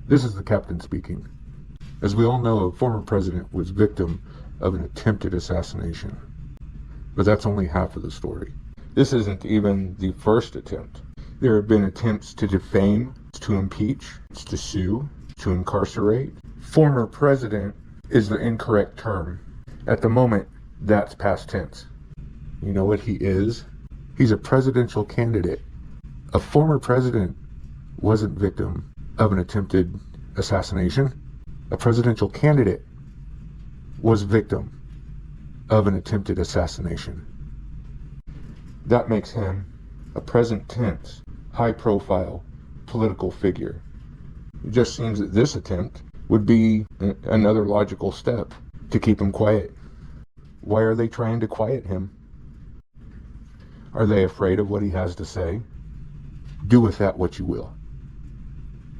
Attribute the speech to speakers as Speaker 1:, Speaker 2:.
Speaker 1: This is the captain speaking. As we all know, a former president was victim of an attempted assassination. But that's only half of the story. This isn't even the first attempt. There have been attempts to defame, to impeach, to sue, to incarcerate. Former president is the incorrect term. At the moment, that's past tense. You know what he is? He's a presidential candidate. A former president wasn't victim of an attempted assassination. A presidential candidate was victim of an attempted assassination. That makes him a present tense, high-profile political figure. It just seems that this attempt would be another logical step to keep him quiet. Why are they trying to quiet him? Are they afraid of what he has to say? Do with that what you will.